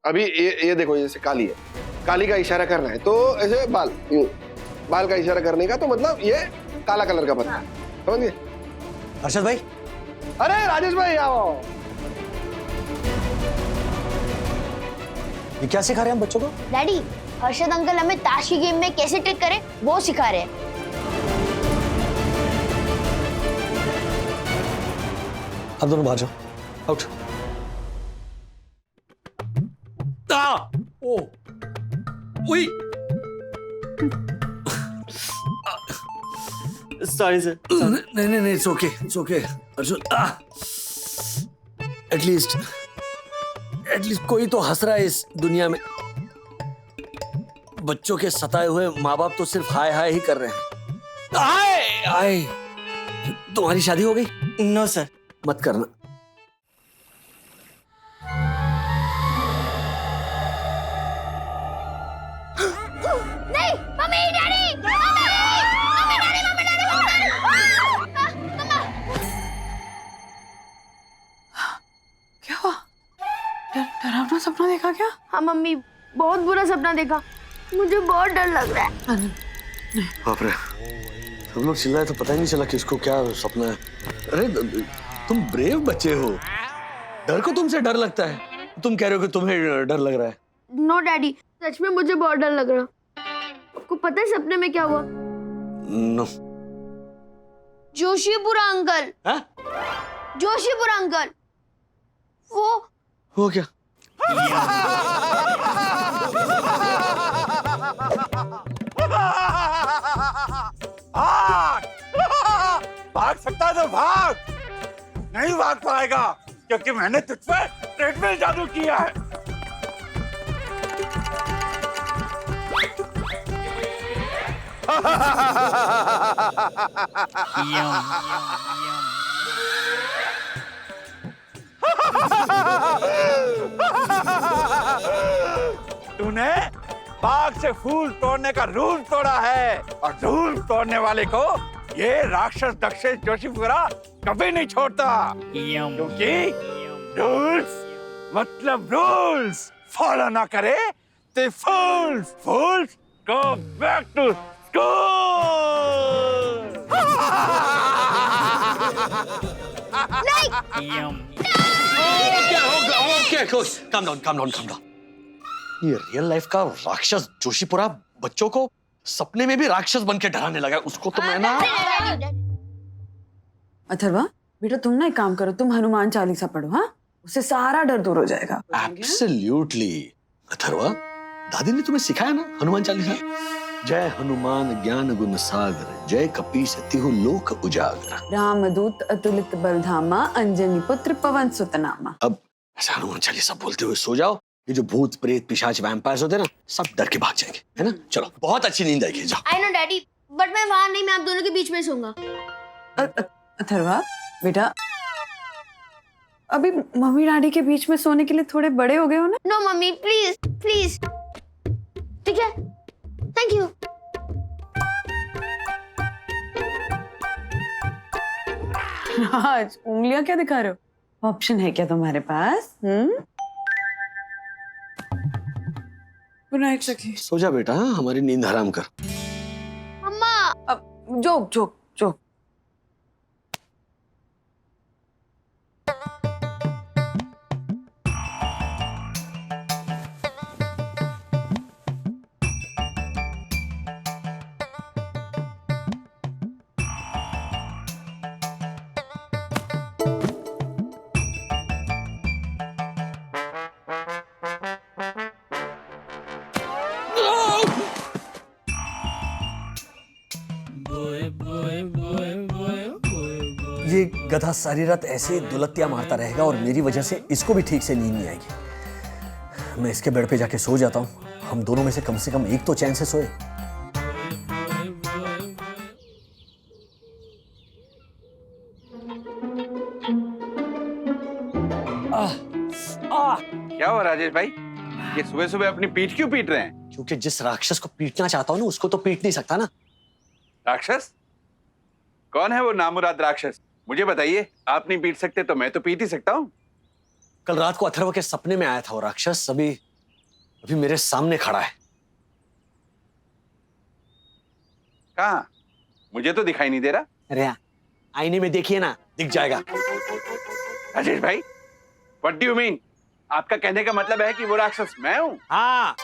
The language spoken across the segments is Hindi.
अभी ये देखो, जैसे काली है, काली का इशारा करना है तो ऐसे बाल, बाल का इशारा करने का, तो मतलब ये काला कलर का पत्ता, समझ गए? हर्षद भाई, अरे राजेश भाई आओ। ये क्या सिखा रहे हैं हम बच्चों को? डैडी, हर्षद अंकल हमें ताश की गेम में कैसे ट्रिक करें वो सिखा रहे हैं। अब दोनों बाहर जाओ, आउट। ओ, उई, सॉरी सर। नहीं नहीं नहीं, इट्स ओके अर्जुन। एटलीस्ट कोई तो हंस रहा है इस दुनिया में। बच्चों के सताए हुए माँ बाप तो सिर्फ हाय हाय ही कर रहे हैं। हाय हाय। तुम्हारी शादी हो गई? No sir. मत करना। नहीं, mummy daddy, mummy daddy, mummy daddy, mamma. क्या हुआ? डरावना सपना देखा क्या? हाँ मम्मी, बहुत बुरा सपना देखा, मुझे बहुत डर लग रहा है। बाप रे, सब लोग चिल्लाए तो पता ही नहीं चला किसको क्या सपना है। अरे तुम ब्रेव बच्चे हो, डर को तुमसे डर लगता है, तुम कह रहे हो कि तुम्हें डर लग रहा है। नो डैडी, सच में मुझे बहुत डर लग रहा। आपको पता है सपने में क्या हुआ? नो। जोशीपुरा अंकल। हाँ? जोशीपुरा अंकल, वो क्या? भाग! भाग सकता है तो भाग, नहीं भाग पाएगा क्योंकि मैंने तुझ पर ट्रेडमिल जादू किया है। तूने बाग से फूल तोड़ने का रूल तोड़ा है, और रूल तोड़ने वाले को ये राक्षस दक्षेश जोशीपुरा कभी नहीं छोड़ता, क्योंकि रूल्स मतलब रूल्स फॉलो ना करे तो fools go back to okay, calm down. ये रियल लाइफ का राक्षस जोशीपुरा बच्चों को सपने में भी राक्षस बन के डराने लगा। उसको तो मैं ना। अथर्वा बेटा, तुम ना एक काम करो, तुम हनुमान चालीसा पढ़ो। हाँ, उससे सारा डर दूर हो जाएगा। एब्सोल्युटली। अथर्वा, दादी ने तुम्हें सिखाया ना हनुमान चालीसा। जय हनुमान ज्ञान गुण सागर, जय कपीस तिहु लोक उजागर, रामदूत अतुलित बलधामा, अंजनी पुत्र पवन सुत नामा। अब ऐसा हनुमान चालीसा बोलते हुए सो जाओ। ये जो भूत प्रेत पिशाच वैम्पायर्स होते हैं ना, सब डर के भाग जाएंगे, है ना? चलो, बहुत अच्छी नींद आएगी, जाओ। आई नो डैडी, बट मैं वहां नहीं, मैं आप दोनों के बीच में सोऊंगा। अथर्वा बेटा, अभी मम्मी डैडी के बीच में सोने के लिए थोड़े बड़े हो गए हो ना। No mummy, please please. ठीक है, थैंक यू। आज उंगलियां क्या दिखा रहे हो? ऑप्शन है क्या तुम्हारे पास? गुड नाइट सखी। सो जा बेटा, हमारी नींद हराम कर। मम्मा। अब जोक। ये गधा सारी रात ऐसे दुलत्तियां मारता रहेगा और मेरी वजह से इसको भी ठीक से नींद नहीं आएगी। मैं इसके बेड पे जाके सो जाता हूँ, हम दोनों में से कम एक तो चैन से सोए। क्या हुआ राजेश भाई, ये सुबह सुबह अपनी पीठ क्यों पीट रहे हैं? क्योंकि जिस राक्षस को पीटना चाहता हूँ ना, उसको तो पीट नहीं सकता ना। राक्षस? कौन है वो नामुराद राक्षस? मुझे बताइए, आप नहीं पीट सकते तो मैं तो पीट ही सकता हूँ। कल रात को अथर्व के सपने में आया था वो राक्षस। अभी अभी मेरे सामने खड़ा है। कहाँ? मुझे तो दिखाई नहीं दे रहा। अरे आईने में देखिए ना, दिख जाएगा। राजेश भाई, व्हाट डू यू मीन? आपका कहने का मतलब है कि वो राक्षस मैं हूँ? हाँ,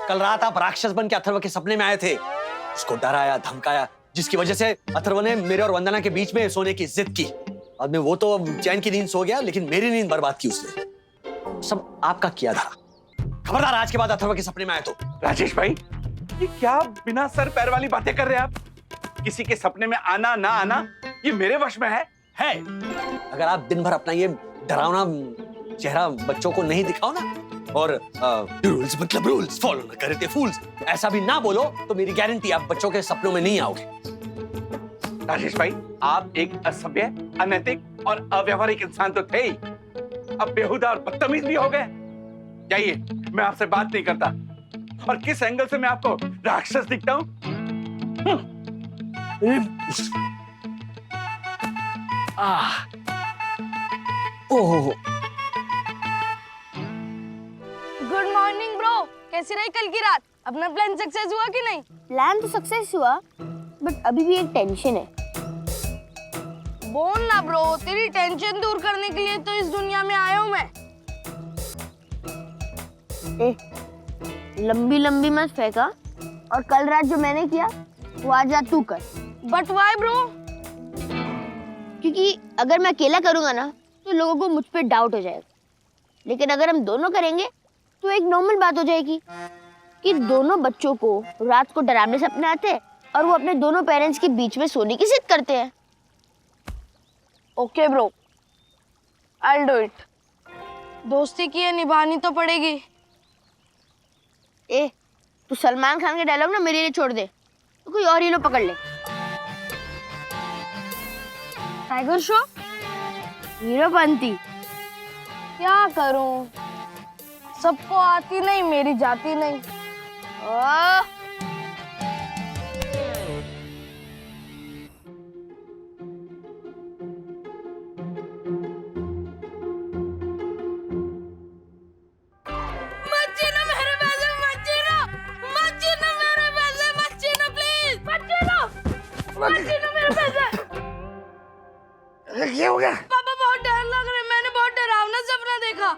कल रात आप राक्षस बन के अथर्व के सपने में आए थे, उसको डराया धमकाया, जिसकी वजह से अथर्व ने मेरे और वंदना के बीच में सोने की जिद की। बाद में वो तो चैन की नींद सो गया, लेकिन मेरी नींद बर्बाद की उसने। सब आपका किया धरा। खबरदार आज के बाद अथर्व के सपने में आए तो। राजेश भाई, ये क्या बिना सर पैर वाली बातें कर रहे हैं आप? किसी के सपने में आना ना आना ये मेरे वश में है। अगर आप दिन भर अपना ये डरावना चेहरा बच्चों को नहीं दिखाओ ना, और रूल्स मतलब रूल्स फॉलो ना करे थे फूल्स, ऐसा भी ना बोलो, तो मेरी गारंटी आप बच्चों के सपनों में नहीं आओगे। राजेश भाई, आप एक असभ्य, अनैतिक और अव्यवहारिक इंसान तो थे ही, अब बेहुदा और बदतमीज भी हो गए। जाइए, मैं आपसे बात नहीं करता। और किस एंगल से मैं आपको राक्षस दिखता हूँ? ओह, गुड मॉर्निंग ब्रो, कैसी रही कल की रात? अपना प्लान सक्सेस हुआ कि नहीं? प्लान तो सक्सेस हुआ, बट अभी भी एक टेंशन है। बोल ना ब्रो, तेरी टेंशन दूर करने के लिए तो इस दुनिया में आया हूँ मैं। लंबी लंबी मत फेंका, और कल रात जो मैंने किया वो आज रात तू कर। But why bro? क्योंकि अगर मैं अकेला करूंगा ना तो लोगों को मुझ पे डाउट हो जाएगा, लेकिन अगर हम दोनों करेंगे तो एक नॉर्मल बात हो जाएगी कि दोनों बच्चों को रात को डरावने सपने आते हैं और वो अपने दोनों पेरेंट्स के बीच में सोने की जिद करते हैं। Okay bro, I will do it. दोस्ती की ये निभानी तो पड़ेगी। तू सलमान खान के डायलॉग ना मेरे लिए छोड़ दे, तो कोई और हीरो पकड़ ले। टाइगर श्रॉफ? हीरोपंती। क्या करूं, सबको आती नहीं, मेरी जाती नहीं। क्या हो गया? पापा बहुत डर लग रहा है, मैंने बहुत डरावना सपना देखा।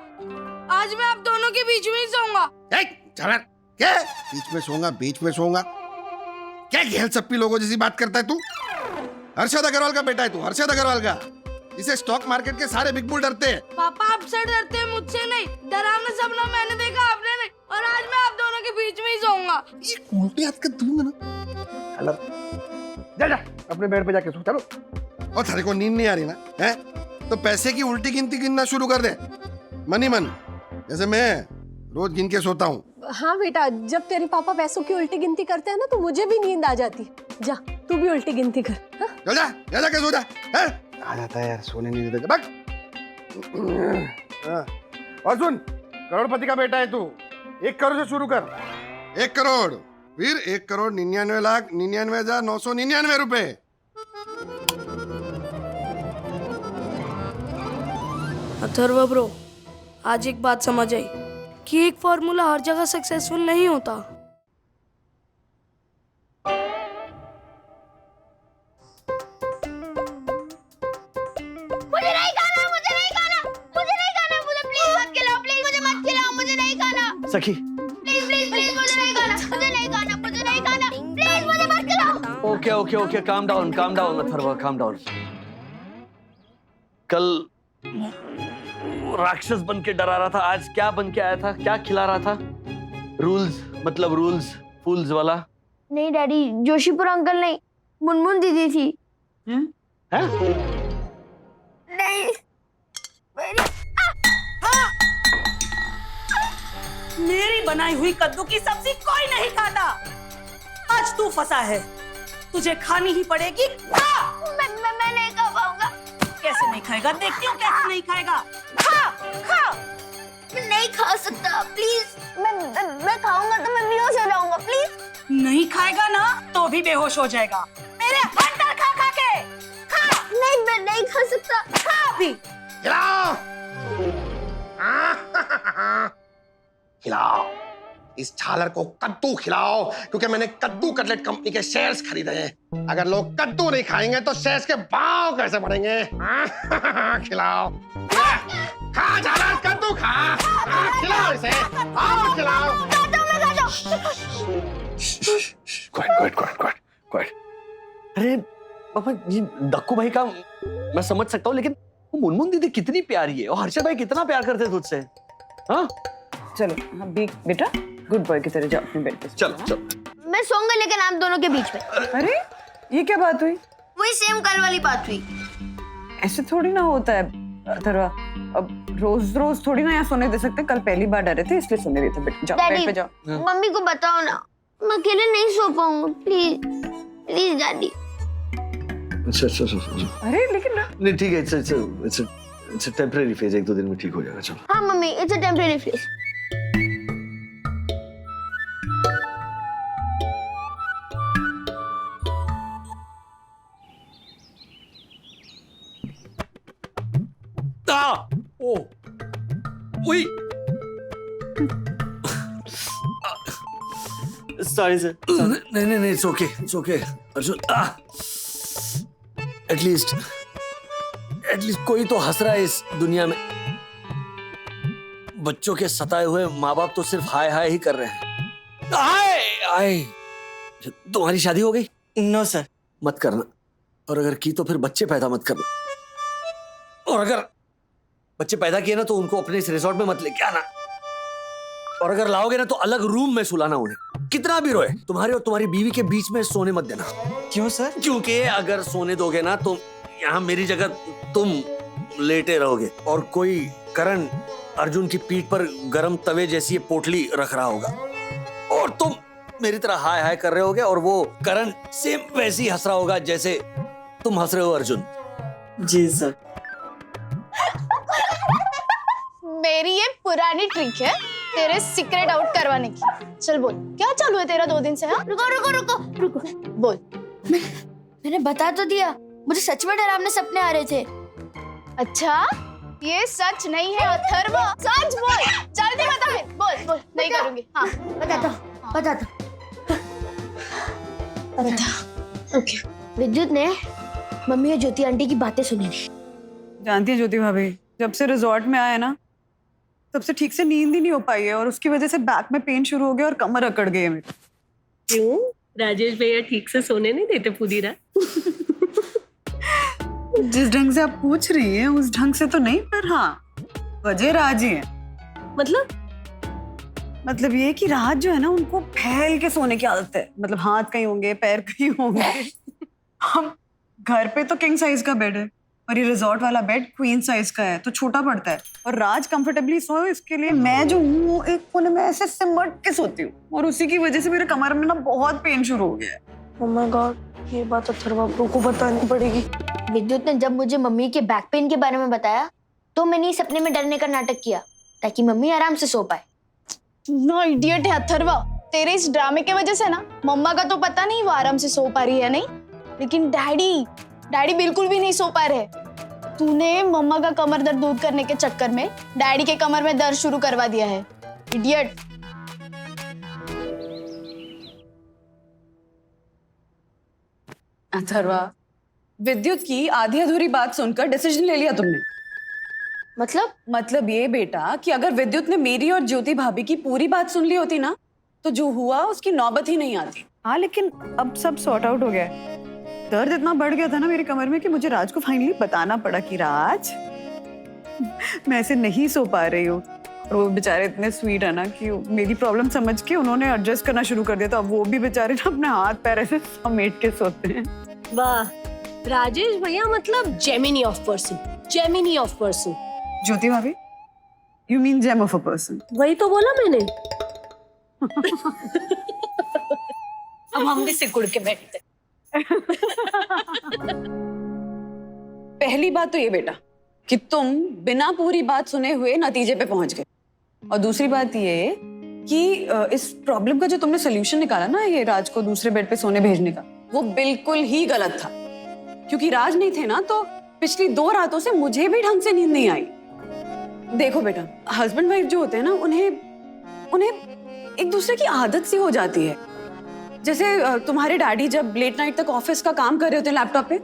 आज मैं आप दोनों के बीच में ही सोऊंगा। क्या बीच में सोऊंगा? बीच में सोऊंगा क्या? घेल सप्पी लोगों जैसी बात करता है तू। हर्षद अग्रवाल का बेटा है तू, हर्षद अग्रवाल का। इसे स्टॉक मार्केट के सारे बिग बुल डरते हैं। पापा आपसे डरते हैं, मुझसे नहीं। डरावना सपना मैंने देखा, आपने नहीं। और आज मैं आप दोनों के बीच में ही सोऊंगा। ये उल्टी हाथ कर दूंगा ना। हेलो, जा अपने बेड पे जाके सो। चलो। और तेरे को नींद नहीं आ रही ना है, तो पैसे की उल्टी गिनती गिनना शुरू कर दे, मन ही मन, जैसे मैं रोज गिन के सोता हूँ। हाँ बेटा, जब तेरे पापा पैसों की उल्टी गिनती करते हैं ना तो मुझे भी नींद आ जाती। जा तू भी उल्टी गिनती कर। हाँ? चल जा जाके सो जा। आ जाता है यार, सोने नहीं देता। और सुन, करोड़पति का बेटा है तू, 1 करोड़ से शुरू कर। 1 करोड़, फिर 1,99,99,999 रुपए। अथर्व ब्रो, आज एक बात समझ आई कि एक फॉर्मूला हर जगह सक्सेसफुल नहीं होता। मुझे नहीं खाना, मुझे नहीं खाना, मुझे नहीं खाना, मुझे प्लीज मत खिलाओ, प्लीज मुझे मत खिलाओ, मुझे नहीं खाना। सखी, प्लीज प्लीज प्लीज मुझे नहीं खाना, मुझे नहीं खाना, मुझे नहीं खाना, प्लीज मुझे मत खिलाओ। Okay okay okay, calm down Atharva, calm down. कल राक्षस बन के डरा रहा था, आज क्या बन के आया था? क्या खिला रहा था? रूल्स मतलब रूल्स फूल्स वाला? नहीं डैडी, जोशीपुर अंकल नहीं, मुनमुन दीदी थी। हैं? नहीं मेरी बनाई हुई कद्दू की सब्जी कोई नहीं खाता। आज तू फंसा है, तुझे खानी ही पड़ेगी। मैं नहीं खा पाऊंगा। कैसे नहीं खाएगा? देखती हूँ कैसे नहीं खाएगा। खा खा। मैं नहीं खा सकता, प्लीज। मैं खाऊंगा तो मैं बेहोश हो जाऊंगा, प्लीज। नहीं खाएगा ना तो भी बेहोश हो जाएगा। मेरे अंदर खा खा के खा। नहीं, मैं नहीं खा सकता। खा भी। खिलाओ। खिलाओ। इस झालर को कद्दू खिलाओ, क्योंकि मैंने कद्दू कटलेट कंपनी के शेयर्स खरीदे हैं। अगर लोग कद्दू नहीं खाएंगे तो शेयर्स के भाव कैसे बढ़ेंगे? खिलाओ, खा झालर, कद्दू खा, खिलाओ इसे, आओ खिलाओ। क्वाइट। अरे पापा, ये डक्कू भाई का मैं समझ सकता हूँ, लेकिन वो मुनमुन दीदी कितनी प्यारी है और हर्षद भाई कितना प्यार करते हैं तुझसे। हाँ चलो अभी बेटा गुड बॉय की तरह जाओ अपने बेड पे। चलो चलो। मैं सोऊंगा लेकिन आप दोनों के बीच में। अरे ये क्या बात हुई? वही सेम कल वाली बात हुई। ऐसे थोड़ी ना होता है अथर्वा, अब रोज रोज थोड़ी ना यहाँ सोने दे सकते। कल पहली बार डरे थे इसलिए सोने देते। बेटा जाओ बेड पे जाओ। मम्मी को बताओ ना, मैं अकेले नहीं सो पाऊंगा। Please please daddy. अच्छा। अरे लेकिन नहीं ठीक है, इट्स अ टेम्परेरी फेज, 1-2 दिन में ठीक हो जाएगा। चलो। हाँ मम्मी, इट्स अ टेम्परेरी फेज। ओ उई सॉरी सर। नहीं इट्स ओके अर्जुन। एटलीस्ट कोई तो हंस रहा है इस दुनिया में। बच्चों के सताए हुए माँ बाप तो सिर्फ हाय हाय ही कर रहे हैं। हाय। तुम्हारी शादी हो गई? No sir. मत करना, और अगर की तो फिर बच्चे पैदा मत करना। और अगर बच्चे पैदा किए ना तो उनको अपने इस रिसोर्ट में मत लेके आना, और अगर लाओगे ना तो अलग रूम में सुलाना उन्हें, कितना भी रोए। तुम्हारे और तुम्हारी बीवी के बीच में सोने मत देना। क्यों सर? क्योंकि अगर सोने दोगे ना तो यहाँ मेरी जगह तुम लेटे रहोगे और कोई करण अर्जुन की पीठ पर गरम तवे जैसी पोटली रख रहा होगा, और तुम मेरी तरह हाय हाय कर रहे होगे, और वो करण सेम वैसी हंस रहा होगा जैसे तुम हंस रहे हो अर्जुन। जी सर। मेरी ये पुरानी ट्रिक है तेरे सीक्रेट आउट करवाने की। चल बोल, क्या चालू है तेरा 2 दिन से? हाँ रुको बोल। मैंने बता तो दिया, मुझे सच में डरावने सपने आ रहे थे। अच्छा, ये सच नहीं है अथर्व, सच बोल। जल्दी बता फिर। बोल नहीं करूंगी। हाँ बता। ओके। विद्युत ने मम्मी और ज्योति आंटी की बातें सुनी थी। जानती है ज्योति भाभी, जब से रिजॉर्ट में आए ना तब से ठीक से नींद ही नहीं हो पाई है, और उसकी वजह से बैक में पेन शुरू हो गया और कमर अकड़ गई है मेरी। क्यों? राजेश भैया ठीक से सोने नहीं देते पूरी रात? जिस ढंग से आप पूछ रही हैं उस ढंग से तो नहीं, पर हाँ वजह राज ही है। मतलब ये कि राज जो है ना उनको फैल के सोने की आदत है। मतलब हाथ कहीं होंगे, पैर कहीं होंगे। हम घर पे तो किंग साइज का बेड है, और ये रिजॉर्ट वाला बेड क्वीन साइज का है, तो छोटा पड़ता है। और राज कंफर्टेबली सोए, इसके लिए मैं जो हूँ एक कोने में ऐसे सिमट के सोती हूँ, और उसी की वजह से मेरे कमर में ना बहुत पेन शुरू हो गया है। Oh my God, ये बात अथर्वा ब्रो को बतानी पड़ेगी। विद्युत ने जब मुझे मम्मी के बैक पेन के बारे में बताया तो मैंने सपने में डरने का नाटक किया ताकि मम्मी आराम से सो पाए। ना इडियट है अथर्वा, तेरे इस ड्रामे के वजह से ना मम्मा का तो पता नहीं वो आराम से सो पा रही है नहीं, लेकिन डैडी बिल्कुल भी नहीं सो पा रहे। तूने मम्मा का कमर दर्द दूर करने के चक्कर में डैडी के कमर में दर्द शुरू करवा दिया है, इडियट। अथर्वा, विद्युत की आधी अधूरी बात सुनकर डिसीजन ले लिया तुमने। मतलब ये बेटा कि अगर विद्युत ने मेरी और ज्योति भाभी की पूरी बात सुन ली होती ना तो जो हुआ उसकी नौबत ही नहीं आती। हाँ लेकिन अब सब सॉर्ट आउट हो गया है। दर्द इतना बढ़ गया था ना मेरे कमर में कि मुझे राज को फाइनली बताना पड़ा कि राज मैं ऐसे नहीं सो पा रही हूँ। और वो बेचारे इतने स्वीट है ना कि मेरी प्रॉब्लम समझ के उन्होंने एडजस्ट करना शुरू कर दिया। तो अब वो भी बेचारे ना अपने हाथ पैर ऐसे समेट के सोते हैं। वाह, राजेश भैया मतलब जेमिनी ऑफ पर्सन। ज्योति भाभी, you mean gem of a person? वही तो बोला मैंने। अब हम भी सिकुड़ के बैठते। पहली बात तो ये बेटा कि तुम बिना पूरी बात सुने हुए नतीजे पे पहुंच गए, और दूसरी बात ये कि इस प्रॉब्लम का जो तुमने सोल्यूशन निकाला ना, ये राज को दूसरे बेड पे सोने भेजने का, वो बिल्कुल ही गलत था। क्योंकि राज नहीं थे ना तो पिछली 2 रातों से मुझे भी ढंग से नींद नहीं आई। देखो बेटा, हस्बैंड वाइफ जो होते हैं ना उन्हें उन्हें एक दूसरे की आदत सी हो जाती है। जैसे तुम्हारे डैडी जब लेट नाइट तक ऑफिस का काम कर रहे होते हैं लैपटॉप पे,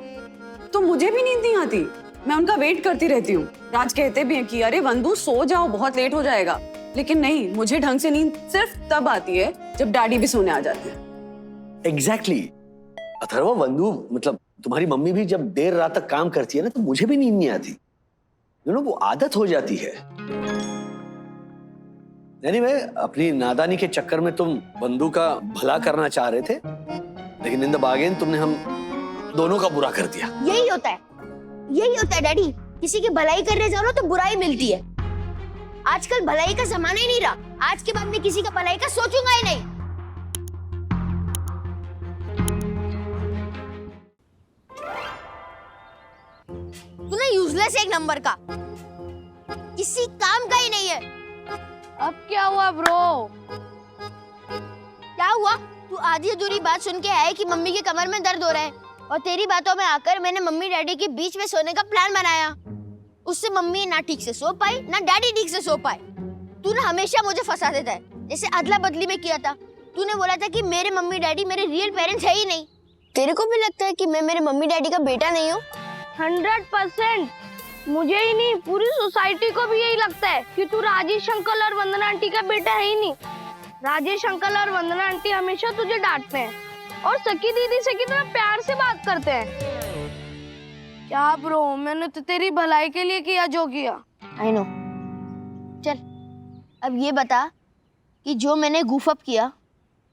तो मुझे भी नींद नहीं आती, मैं उनका वेट करती रहती हूँ। राज कहते भी हैं कि अरे वंदू सो जाओ, बहुत लेट हो जाएगा, लेकिन नहीं, मुझे ढंग से नींद सिर्फ तब आती है जब डैडी भी सोने आ जाते हैं। एग्जैक्टली अथर्वा, वंदू मतलब तुम्हारी मम्मी भी जब देर रात तक काम करती है ना, तो मुझे भी नींद नहीं आती। वो आदत हो जाती है। Anyway, अपनी नादानी के चक्कर में तुम बंधु का भला करना चाह रहे थे, लेकिन इन द बार्गेन तुमने हम दोनों का बुरा कर दिया। यही होता है डैडी, किसी की भलाई करने जाओ तो बुराई मिलती है। आजकल भलाई का जमाना ही नहीं रहा, आज के बाद मैं किसी का भलाई का सोचूंगा ही नहीं। तूने यूजलेस एक नंबर का, किसी काम का ही नहीं है। अब क्या हुआ ब्रो? क्या हुआ? तू आधी अधूरी बात सुन के आया कि मम्मी के कमर में दर्द हो रहा है, और तेरी बातों में आकर मैंने मम्मी डैडी के बीच में सोने का प्लान बनाया। उससे मम्मी ना ठीक से सो पाई, ना डैडी ठीक से सो पाए। तूने हमेशा मुझे फंसा देता है, जैसे अदला बदली में किया था। तूने बोला था कि मेरे मम्मी डैडी मेरे रियल पेरेंट्स है ही नहीं। तेरे को भी लगता है कि मैं मेरे मम्मी डैडी का बेटा नहीं हूँ? 100%। मुझे ही नहीं, पूरी सोसाइटी को भी यही लगता है कि तू राजेश अंकल और वंदना आंटी का बेटा है ही नहीं। राजेश अंकल और वंदना आंटी हमेशा तुझे डांटते हैं और सकी दीदी से कितना प्यार से बात करते हैं। क्या ब्रो, मैंने तो तेरी भलाई के लिए किया जो किया। I know. चल अब ये बता कि जो मैंने गूफ अप किया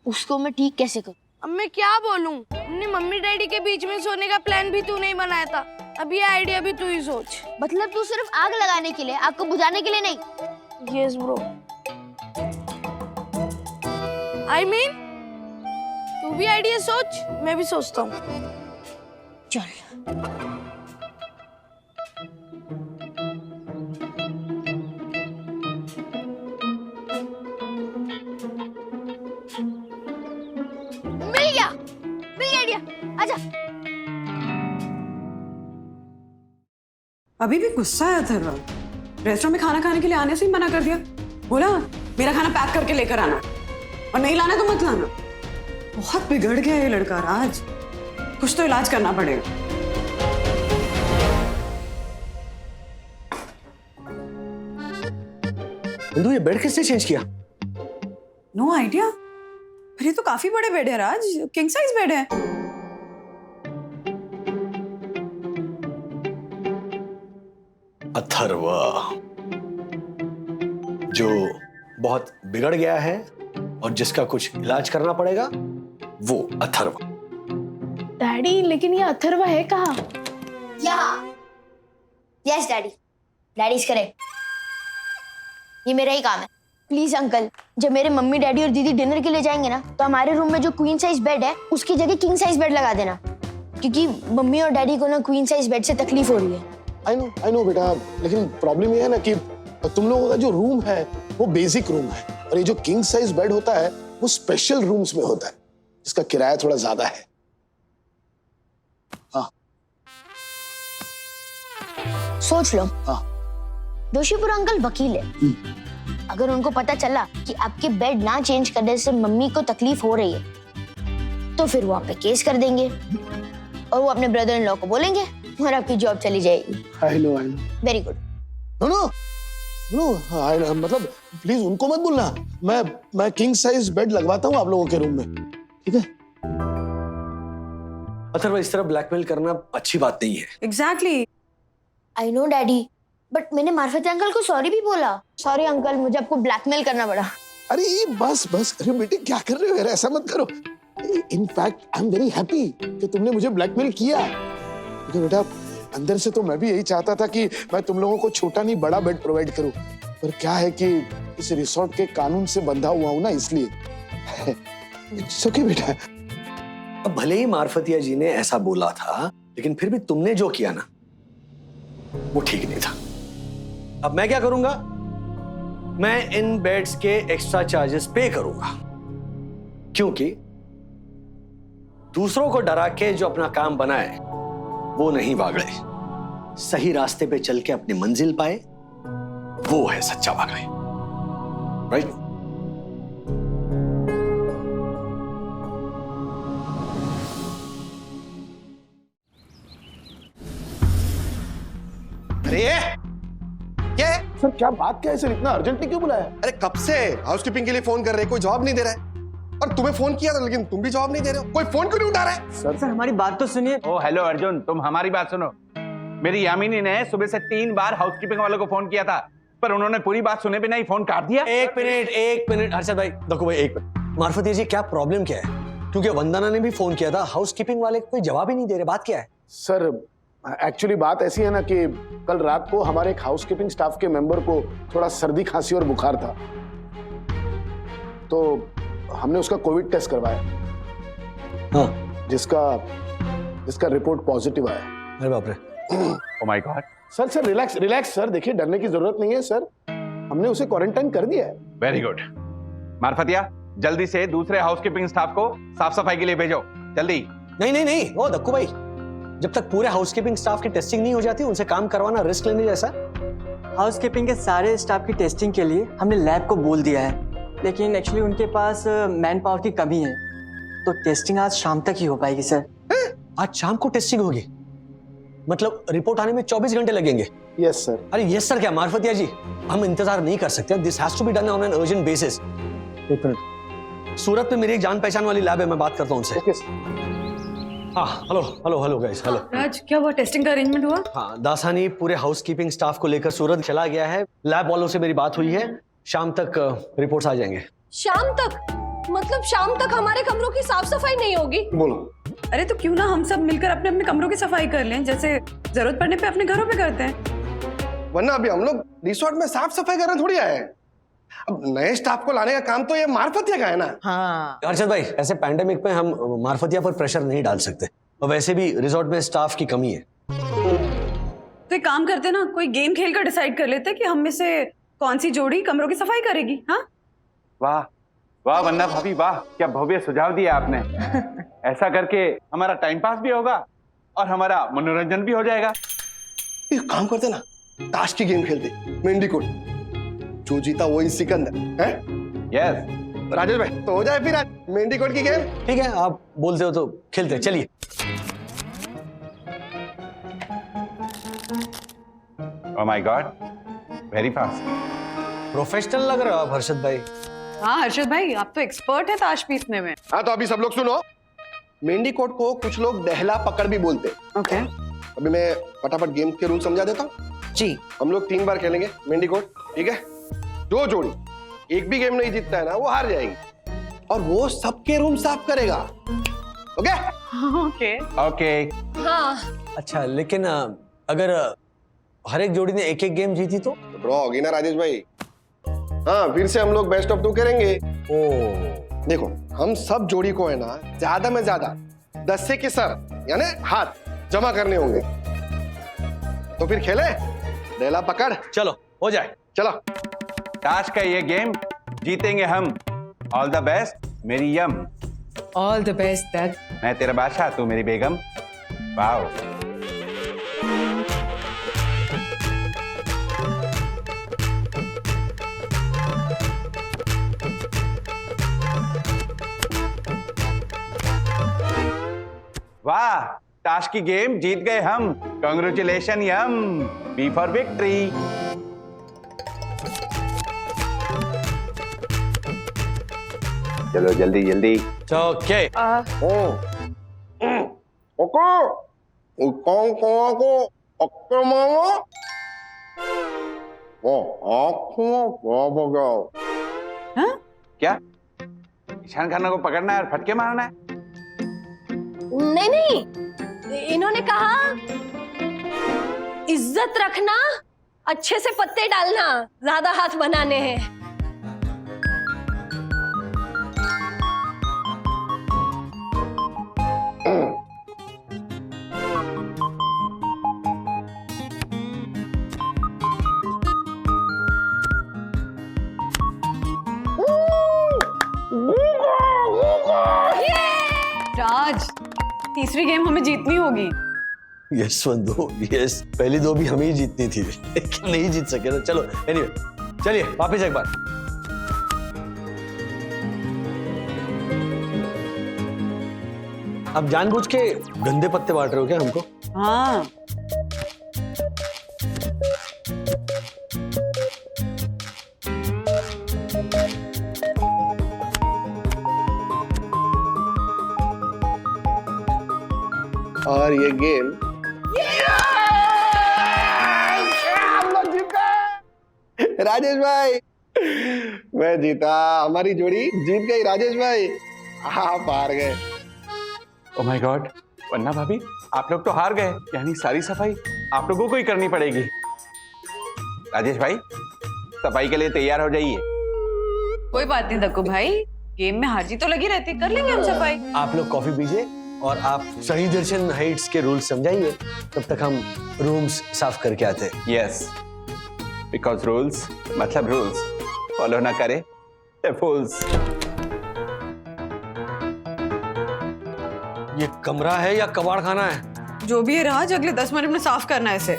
उसको मैं ठीक कैसे करूं? अब मैं क्या बोलूं? अपनी मम्मी डैडी के बीच में सोने का प्लान भी तू नहीं बनाया था, अब ये आइडिया भी तू ही सोच। मतलब तू सिर्फ आग लगाने के लिए, आग को बुझाने के लिए नहीं? Yes bro. आई मीन तू भी आइडिया सोच, मैं भी सोचता हूँ। चल। मिल गया आइडिया, आजा। अभी भी गुस्सा है अथर्वा। रेस्टोरेंट में खाना खाने के लिए आने से ही मना कर दिया। बोला मेरा खाना पैक करके लेकर आना, और नहीं लाना तो मत लाना। बहुत बिगड़ गया ये लड़का राज, कुछ तो इलाज करना पड़ेगा। बंधु, ये बेड किसने चेंज किया? नो आइडिया, पर ये तो काफी बड़े बेड है राज, किंग साइज बेड है। अथर्वा, जो बहुत बिगड़ गया है और जिसका कुछ इलाज करना पड़ेगा, वो अथर्वा। डैडी लेकिन ये अथर्वा है कहाँ? Yes daddy, daddy is correct. ये मेरा ही काम है। प्लीज अंकल, जब मेरे मम्मी डैडी और दीदी डिनर के लिए जाएंगे ना, तो हमारे रूम में जो क्वीन साइज बेड है उसकी जगह किंग साइज बेड लगा देना, क्योंकि मम्मी और डैडी को ना क्वीन साइज बेड से तकलीफ हो रही है। आई नो बेटा, लेकिन प्रॉब्लम ये है ना कि तुम लोगों का जो रूम है वो बेसिक रूम है, और ये जो किंग साइज बेड होता है वो स्पेशल रूम्स में होता है, जिसका किराया थोड़ा ज्यादा है। हाँ सोच लो। हाँ। जोशीपुर अंकल वकील है, अगर उनको पता चला कि आपके बेड ना चेंज करने से मम्मी को तकलीफ हो रही है, तो फिर वो आप पे केस कर देंगे और वो अपने ब्रदर इन लॉ को बोलेंगे और आपकी जॉब चली जाएगी। I know. Very good. No, मतलब प्लीज उनको मत बोलना। मैं किंग साइज बेड लगवाता हूँ आप लोगों के रूम में, ठीक है? अथर्वा, इस तरह ब्लैकमेल करना अच्छी बात नहीं है। Exactly. I know daddy, but मैंने मार्फत अंकल को सॉरी भी बोला। सॉरी अंकल, मुझे आपको ब्लैकमेल करना पड़ा। अरे ये बस अरे बेटे क्या कर रहे हो यार, ऐसा मत करो। In fact I am very happy कि तुमने मुझे ब्लैकमेल किया, क्योंकि बेटा अंदर से तो मैं भी यही चाहता था कि मैं तुम लोगों को छोटा नहीं बड़ा बेड प्रोवाइड करूं, पर क्या है कि इस रिसोर्ट के कानून से बंधा हुआ हूं ना, इसलिए। इट्स ओके बेटा। अब भले ही मार्फतिया जी ने ऐसा बोला था, लेकिन फिर भी तुमने जो किया ना वो ठीक नहीं था। अब मैं क्या करूंगा, मैं इन बेड्स के एक्स्ट्रा चार्जेस पे करूंगा, क्योंकि दूसरों को डरा के जो अपना काम बनाए वो नहीं बागड़े, सही रास्ते पे चल के अपनी मंजिल पाए वो है सच्चा बागड़े। राइट? सर क्या बात क्या है सर, इतना अर्जेंटली क्यों बुलाया? अरे कब से हाउसकीपिंग के लिए फोन कर रहे, कोई जवाब नहीं दे रहा है। और तुम्हें फोन किया था लेकिन तुम भी जवाब नहीं दे रहे हो। कोई फोन क्यों नहीं उठा रहा है? सर हमारी बात तो सुनिए। ओ हेलो अर्जुन, तुम हमारी बात सुनो। मेरी यामिनी ने सुबह से 3 बार हाउसकीपिंग वालों को फोन किया था, पर उन्होंने पूरी बात सुने बिना ही फोन काट दिया। एक मिनट हर्षद भाई, देखो भाई एक मिनट। मार्फत जी क्या प्रॉब्लम क्या है? क्योंकि वंदना ने भी फोन किया था, हाउसकीपिंग वाले कोई जवाब ही नहीं दे रहे, बात क्या है? सर एक्चुअली बात ऐसी है ना कि कल रात को हमारे एक हाउसकीपिंग स्टाफ के मेंबर को थोड़ा सर्दी खांसी और बुखार था, तो हमने उसका कोविड टेस्ट करवाया। हाँ, जिसका रिपोर्ट पॉजिटिव आया। अरे बाप रे, oh my God. Sir relax sir, देखिए डरने की जरूरत नहीं है सर, हमने उसे क्वारंटाइन कर दिया है। Very good. मार्फतिया, जल्दी से दूसरे हाउसकीपिंग स्टाफ को साफ सफाई के लिए भेजो, जल्दी। नहीं, ओ दक्कू भाई, जब तक पूरे हाउसकीपिंग स्टाफ की टेस्टिंग नहीं हो जाती उनसे काम करवाना रिस्क लेने जैसा। हाउसकीपिंग के सारे स्टाफ की टेस्टिंग के लिए हमने लैब को बोल दिया है, लेकिन एक्चुअली उनके पास मैन पावर की कमी है, तो टेस्टिंग आज शाम तक ही हो पाएगी सर। आज शाम को टेस्टिंग होगी? मतलब रिपोर्ट आने में 24 घंटे लगेंगे? Yes sir. अरे यस सर क्या मार्फतिया जी, हम इंतजार नहीं कर सकते, this has to be done on an urgent basis. एक मिनट, सूरत में मेरी एक जान पहचान वाली लैब है, मैं बात करता हूँ उनसे। Okay sir. हाँ, हेलो गाइस, हेलो। राज, क्या हुआ? टेस्टिंग का अरेंजमेंट हुआ? हाँ, दासानी पूरे हाउसकीपिंग स्टाफ को लेकर सूरत चला गया है, लैब वालों से मेरी बात हुई है, शाम तक रिपोर्ट्स आ जाएंगे। शाम तक? मतलब शाम तक हमारे कमरों की साफ सफाई नहीं होगी? बोलो। अरे तो क्यों ना हम सब मिलकर अपने अपने कमरों की सफाई कर लें, जैसे जरूरत पड़ने पे अपने घरों पे करते हैं। वरना अभी हम लोग रिसोर्ट में साफ सफाई करने थोड़ी आए हैं। अब नए स्टाफ को लाने का काम तो ये मार्फतिया का है ना। हाँ हर्षद भाई, ऐसे पैंडेमिक में हम मार्फतिया पर प्रेशर नहीं डाल सकते, और वैसे भी रिसोर्ट में स्टाफ की कमी है। तो एक काम करते ना, कोई गेम खेल कर डिसाइड कर लेते कि हम में से कौन सी जोड़ी कमरों की सफाई करेगी। हाँ, वाह वाह वंदना भाभी, वाह क्या भव्य सुझाव दिया आपने। ऐसा करके हमारा टाइम पास भी होगा और हमारा मनोरंजन भी हो जाएगा। एक काम करते ना, ताश की गेम खेलते, मेंढी कोट, जो जीता वही सिकंदर है। यस राजेश भाई, तो हो जाए फिर आज मेंढी कोट की गेम। ठीक है, आप बोलते हो तो खेलते हैं, चलिए। Oh my God, very fast. Professional लग रहे हो आप हर्षद भाई। हाँ हर्षद भाई, आप तो एक्सपर्ट है ताश पीसने में। हाँ, तो अभी सब लोग सुनो, मेंढी कोट को कुछ लोग दहला पकड़ भी बोलते हैं। ओके, अभी मैं फटाफट गेम के रूल समझा देता हूँ जी। हम लोग 3 बार खेलेंगे मेंढी कोट, ठीक है? जो जोड़ी एक भी गेम नहीं जीतता है ना, वो हार जाएगी, और वो सबके रूम साफ करेगा। Okay okay okay. हाँ। अच्छा, लेकिन अगर हर एक जोड़ी ने एक एक गेम जीती तो ड्रॉ होगी ना राजेश भाई। हाँ, फिर से हम लोग बेस्ट ऑफ 2 करेंगे। ओ, देखो, हम सब जोड़ी को है ना ज्यादा में ज्यादा 10 से के सर यानी हाथ जमा करने होंगे। तो फिर खेले डेला पकड़। चलो हो जाए। चलो, ताश का ये गेम जीतेंगे हम। ऑल द बेस्ट मेरी यम। All the best that. मैं तेरा बादशाह, तू मेरी बेगम। वाओ। वाह, ताश की गेम जीत गए हम। कांग्रेचुलेशन यम, बी फॉर विक्ट्री। चलो जल्दी जल्दी। ओके, क्या ईशान खाना को पकड़ना है और फटके मारना है? नहीं, इन्होंने कहा इज्जत रखना, अच्छे से पत्ते डालना, ज्यादा हाथ बनाने हैं। राज, तीसरी गेम हमें जीतनी होगी। यस बंधु, यस। पहली 2 भी हमें ही जीतनी थी, लेकिन नहीं जीत सके तो चलो, एनीवे चलिए वापस एक बार। अब जानबूझ के गंदे पत्ते बांट रहे हो क्या हमको? हाँ, और ये गेम हम लोग जीत गए। राजेश भाई, मैं जीता, हमारी जोड़ी जीत गई। राजेश भाई आप हार गए। ओ माय गॉड, वन्ना भाभी आप लोग तो हार गए, यानी सारी सफाई आप लोगों को ही करनी पड़ेगी। राजेश भाई सफाई के लिए तैयार हो जाइए। कोई बात नहीं दक्कू भाई, गेम में हार जीत तो लगी रहती, कर लेंगे हम सफाई। आप लोग कॉफी पीजिए और आप सही दर्शन हाइट्स के रूल्स समझाइए, तब तक हम रूम्स साफ करके आते हैं। यस, बिकॉज रूल्स मतलब रूल्स, फॉलो ना करे तो फूल्स। ये कमरा है या कबाड़ खाना है? जो भी है राज, अगले 10 मिनट में साफ करना है इसे।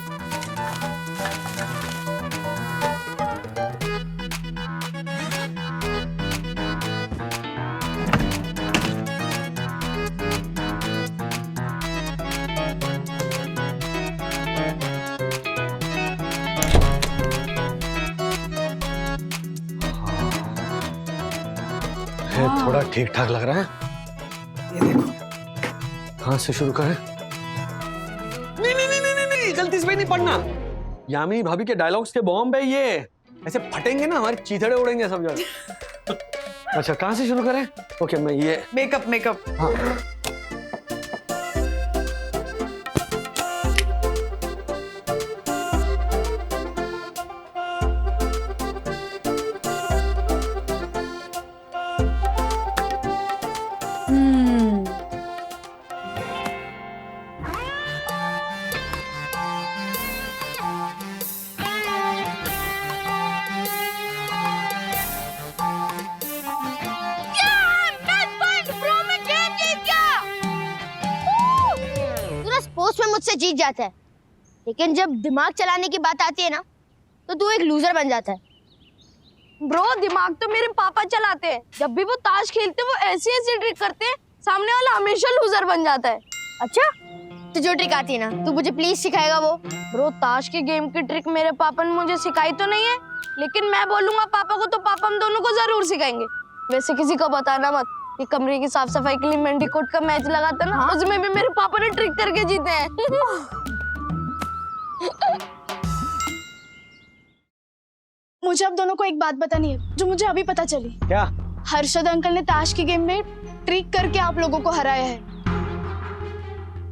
थोड़ा ठीक ठाक लग रहा है। ये देखो, कहां से शुरू करें? नहीं नहीं नहीं नहीं नहीं, गलती से भी नहीं पढ़ना। यामिनी भाभी के डायलॉग्स के बॉम्ब है ये, ऐसे फटेंगे ना हमारे चीथड़े उड़ेंगे सब जगह। अच्छा कहां से शुरू करें? ओके मैं ये मेकअप। हाँ। स्पोर्ट्स में मुझसे जीत जाता है, लेकिन जब दिमाग चलाने की बात आती है ना, तो तू एक लूजर बन जाता है। ब्रो दिमाग तो मेरे पापा चलाते हैं, जब भी वो ताश खेलते हैं वो ऐसी ऐसी ट्रिक करते हैं, सामने वाला हमेशा लूजर बन जाता है। अच्छा, तो जो ट्रिक आती है ना, तू मुझे प्लीज सिखाएगा वो? ब्रो ताश की गेम की ट्रिक मेरे पापा ने मुझे सिखाई तो नहीं है, लेकिन मैं बोलूंगा पापा को तो पापा हम दोनों को जरूर सिखाएंगे। वैसे किसी को बताना मत, ये कमरे की साफ सफाई के लिए मेंडीकोट का मैच लगा था ना, उसमें भी मेरे पापा ने ट्रिक करके जीते हैं। मुझे आप दोनों को एक बात बतानी है जो मुझे अभी पता चली। क्या? हर्षद अंकल ने ताश की गेम में ट्रिक करके आप लोगों को हराया है।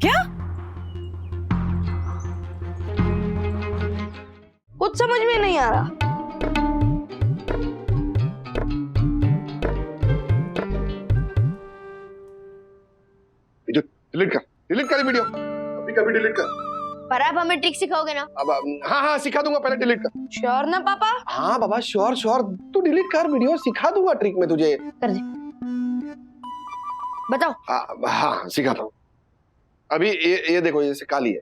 क्या? कुछ समझ में नहीं आ रहा। डिलीट कर वीडियो, अभी कभी डिलीट कर। पर आप हमें ट्रिक सिखाओगे ना? अब हाँ सिखा दूंगा, पहले डिलीट कर। श्योर ना पापा? हाँ बाबा श्योर, तू डिलीट कर वीडियो, सिखा दूंगा ट्रिक में तुझे। कर दे, बताओ। हाँ सिखाता हूँ। अभी ये देखो, जैसे काली है,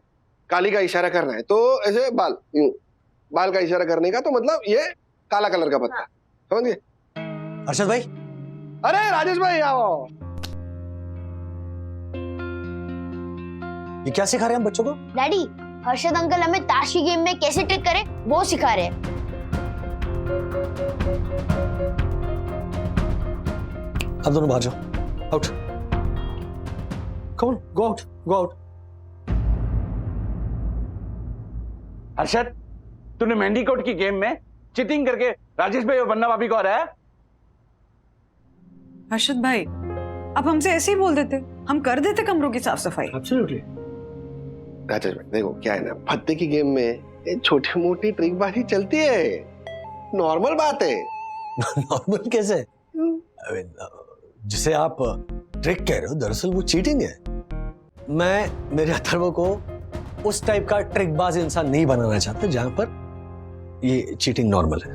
काली का इशारा करना है तो ऐसे बाल का इशारा करने का, तो मतलब ये काला कलर का पत्ता, समझ गए? हर्षद भाई, अरे राजेश भाई आओ। ये क्या सिखा रहे हैं हम बच्चों को? डैडी, हर्षद अंकल हमें ताश की गेम में कैसे ट्रिक करे वो सिखा रहे हैं। आप दोनों बाहर जाओ, आउट। कौन? Go out, go out. Harshad, तूने मेंडीकोट की गेम में चीटिंग करके राजेश भाई और वन्ना भाभी को हराया? हर्षद भाई, आप हमसे ऐसे ही बोल देते, हम कर देते कमरों की साफ सफाई। एब्सोल्युटली। राजेश भाई देखो क्या है ना, पत्ते की गेम में छोटी मोटी ट्रिकबाजी चलती है, नॉर्मल बात है। नॉर्मल कैसे? जिसे आप ट्रिक कह रहे हो, दरअसल वो चीटिंग है। मैं मेरे अथर्व को उस टाइप का ट्रिकबाज इंसान नहीं बनाना चाहता जहां पर ये चीटिंग नॉर्मल है।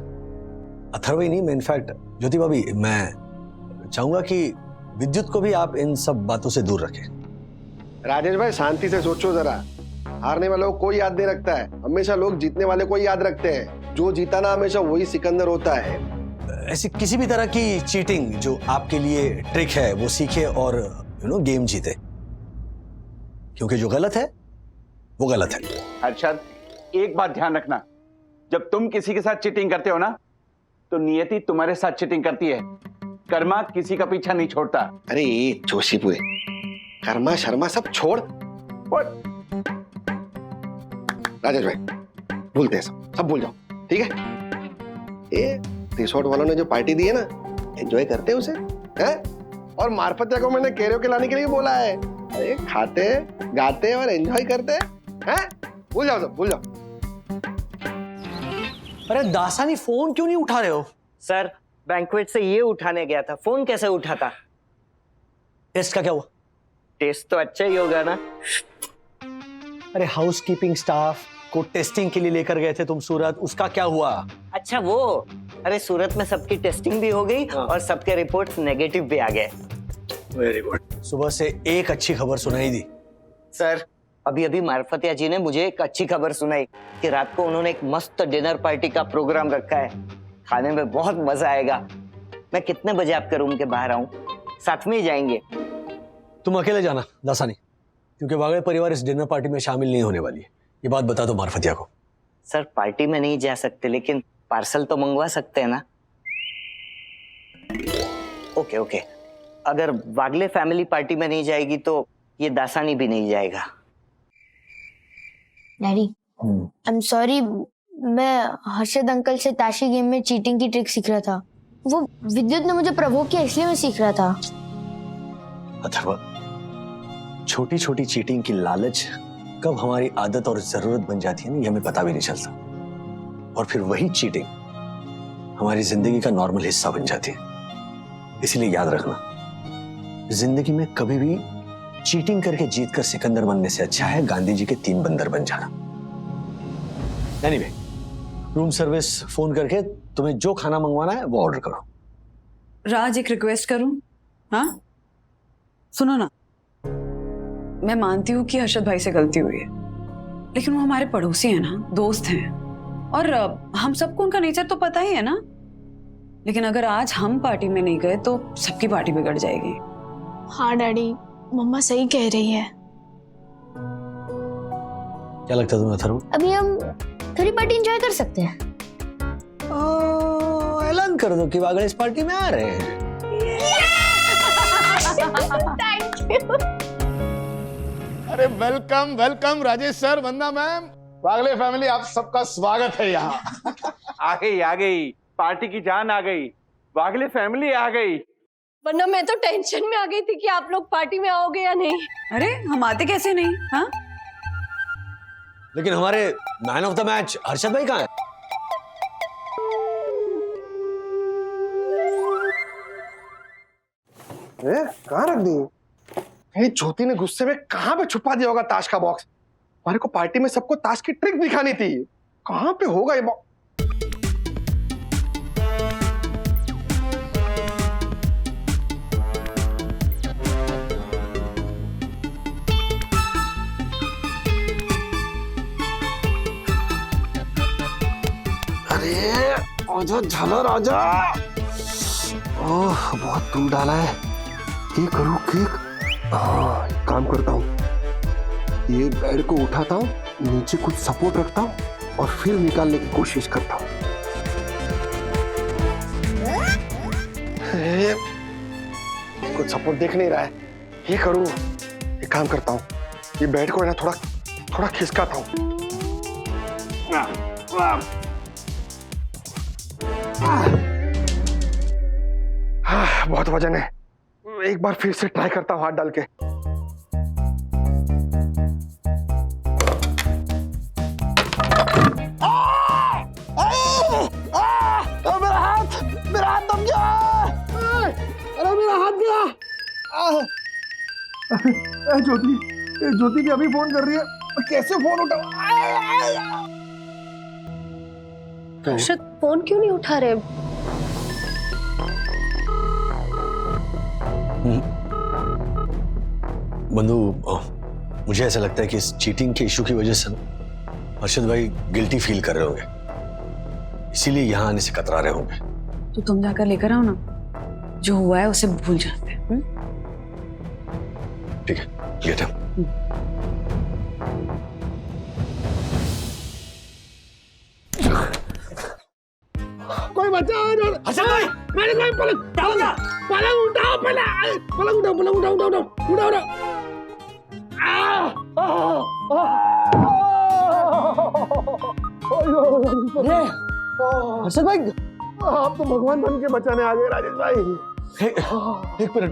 अथर्व ही नहीं, मैं इनफैक्ट ज्योति भाभी, मैं चाहूंगा कि विद्युत को भी आप इन सब बातों से दूर रखें। राजेश भाई शांति से सोचो जरा, हारने वालों को कोई याद नहीं रखता है, हमेशा लोग जीतने वाले को याद रखते हैं। जो जीता ना हमेशा वही सिकंदर होता है। ऐसी किसी भी तरह की चीटिंग जो आपके लिए ट्रिक है वो सीखे और गेम जीते, क्योंकि जो गलत है वो गलत है। हर्षद, एक बात ध्यान रखना, जब तुम किसी के साथ चीटिंग करते हो ना, तो नियति तुम्हारे साथ चीटिंग करती है, कर्मा किसी का पीछा नहीं छोड़ता। अरे जोशीपुरे, कर्मा शर्मा सब छोड़, राजेश भाई भूलते हैं सब भूल जाओ, ठीक है? ये रिसोर्ट वालों ने जो पार्टी दी है ना, एंजॉय करते हैं उसे, हैं? और मार्फतिया को मैंने कैरियोके लाने के लिए बोला है। अरे खाते गाते और एंजॉय करते हैं? भूल जाओ सब, भूल जाओ। अरे दासानी फोन क्यों नहीं उठा रहे हो? सर बैंक्वेट से ये उठाने गया था, फोन कैसे उठाता? टेस्ट का क्या हुआ? टेस्ट तो अच्छा ही होगा ना। अरे हाउसकीपिंग स्टाफ को टेस्टिंग के लिए लेकर गए थे तुम सूरत, उसका क्या हुआ? अच्छा वो, अरे सूरत में सबकी टेस्टिंग भी हो गई और सबके रिपोर्ट्स नेगेटिव भी आ गए। Very good. सुबह से एक अच्छी खबर सुनाई दी। सर अभी अभी मार्फतिया जी ने मुझे एक अच्छी खबर सुनाई कि रात को उन्होंने एक मस्त डिनर पार्टी का प्रोग्राम रखा है, खाने में बहुत मजा आएगा। मैं कितने बजे आपके रूम के बाहर आऊं? साथ में ही जाएंगे। तुम अकेले जाना दासानी, क्योंकि वागड़े परिवार इस डिनर पार्टी में शामिल नहीं होने वाली है। ये बात बता दो मार्फतिया को। सर पार्टी में नहीं जा सकते, लेकिन पार्सल तो मंगवा सकते हैं ना? ओके ओके, अगर वागले फैमिली पार्टी में नहीं जाएगी तो ये दासानी भी नहीं जाएगा। डैडी आई एम सॉरी, मैं हर्षद अंकल से ताशी गेम में चीटिंग की ट्रिक सीख रहा था। वो विद्युत ने मुझे प्रवोक किया इसलिए मैं सीख रहा था। अथर्वा, छोटी छोटी चीटिंग की लालच कब हमारी आदत और जरूरत बन जाती है ना, ये हमें पता भी नहीं चलता। और फिर वही चीटिंग हमारी जिंदगी का नॉर्मल हिस्सा बन जाती है। इसलिए याद रखना, जिंदगी में कभी भी चीटिंग करके जीतकर सिकंदर बनने से अच्छा है गांधी जी के 3 बंदर बन जाना। एनीवे, रूम सर्विस फोन करके तुम्हें जो खाना मंगवाना है वो ऑर्डर करो। राज एक रिक्वेस्ट करूं? हाँ सुनो ना, मैं मानती हूँ कि हर्षद भाई से गलती हुई है, लेकिन वो हमारे पड़ोसी हैं ना, दोस्त हैं, और हम सबको उनका नेचर तो पता ही है ना। लेकिन अगर आज हम पार्टी में नहीं गए तो सबकी पार्टी बिगड़ जाएगी। हाँ डैडी, मम्मा सही कह रही है। क्या लगता है तुम्हें अथर्व? अभी हम थोड़ी पार्टी एंजॉय कर सकते हैं। ऐलान कर दो कि वागड़े इस पार्टी में आ रहे हैं। Thank you. अरे वेलकम वेलकम राजेश सर, वंदना मैम, वागले फैमिली, आप सबका स्वागत है यहाँ। आ गई पार्टी की जान आ गई, वागले फैमिली आ गई। वरना मैं तो टेंशन में आ गई थी कि आप लोग पार्टी में आओगे या नहीं। अरे हम आते कैसे नहीं? हाँ लेकिन हमारे man of the match Harshad भाई कहाँ है? कहाँ रख दी? ये ज्योति ने गुस्से में कहाँ पे छुपा दिया होगा ताश का बॉक्स? हमारे को पार्टी में सबको ताश की ट्रिक दिखानी थी, कहाँ पे होगा ये बॉक्स? अरे आजा झालर आजा। ओह बहुत दूर डाला है, ये करूँ केक। एक काम करता हूँ, ये बेड को उठाता हूँ, नीचे कुछ सपोर्ट रखता हूँ और फिर निकालने की कोशिश करता हूँ। कुछ सपोर्ट दिख नहीं रहा है, ये करूँ, एक काम करता हूँ, ये बेड को है ना थोड़ा खिसकाता हूँ। बहुत वजन है, एक बार फिर से ट्राई करता हूँ हाथ डाल के। मेरा हाथ दब गया। अरे मेरा हाथ गया। ज्योति भी अभी फोन कर रही है, कैसे फोन उठा? हर्षद फोन क्यों नहीं उठा रहे? बंधु, मुझे ऐसा लगता है कि इस चीटिंग के इशू की वजह से हर्षद भाई गिल्टी फील कर रहे होंगे, इसीलिए यहाँ आने से कतरा रहे होंगे। तो तुम जाकर लेकर आओ ना, जो हुआ है उसे भूल जाते हैं। ठीक है, लेट आओ। कोई बच्चा हर्षद भाई, मेरे को पलंग उठाओ, पलंग उठाओ, हर्षद भाई, आप तो भगवान बन के बचाने आ गए राजेश भाई। एक मिनट,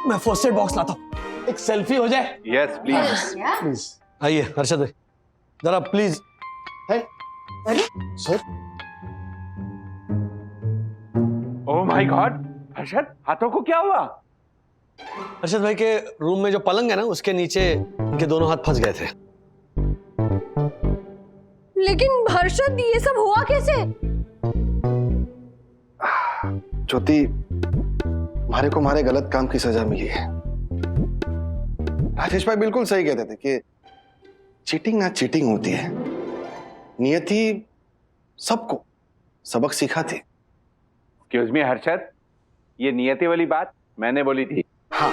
मैं फर्स्ट एड बॉक्स लाता हूँ, एक सेल्फी हो जाए। Yes please. प्लीज। आइए हर्षद भाई, जरा प्लीज। अरे sir, oh my God, Harshad हाथों को क्या हुआ? हर्षद भाई के रूम में जो पलंग है ना, उसके नीचे उनके दोनों हाथ फंस गए थे। लेकिन हर्षद ये सब हुआ कैसे? ज्योति, हमारे को हमारे गलत काम की सजा मिली है। राजेश भाई बिल्कुल सही कहते थे कि चीटिंग ना चीटिंग होती है, नियति सबको सबक सिखाती। एक्सक्यूज मी हर्षद, ये नियति वाली बात मैंने बोली थी। हाँ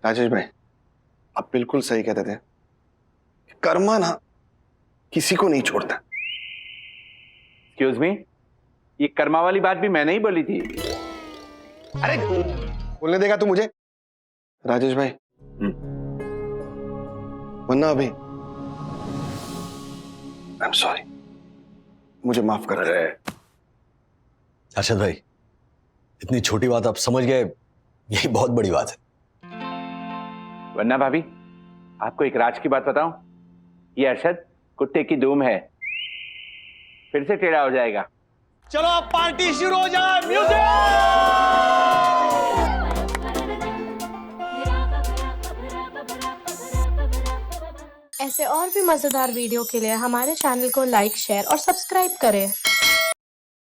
राजेश भाई, आप बिल्कुल सही कहते थे, कर्मा ना किसी को नहीं छोड़ता। एक्सक्यूज मी, ये कर्मा वाली बात भी मैंने ही बोली थी। अरे बोलने देगा तू मुझे? राजेश भाई, वरना अभी आई एम सॉरी, मुझे माफ कर दे। हर्षद भाई, इतनी छोटी बात आप समझ गए, यही बहुत बड़ी बात है। वरना भाभी, आपको एक राज की बात बताऊं, ये अरशद कुत्ते की धूम है, फिर से टेढ़ा हो जाएगा। चलो अब पार्टी शुरू हो जाए, म्यूजिक। ऐसे और भी मजेदार वीडियो के लिए हमारे चैनल को लाइक, शेयर और सब्सक्राइब करें।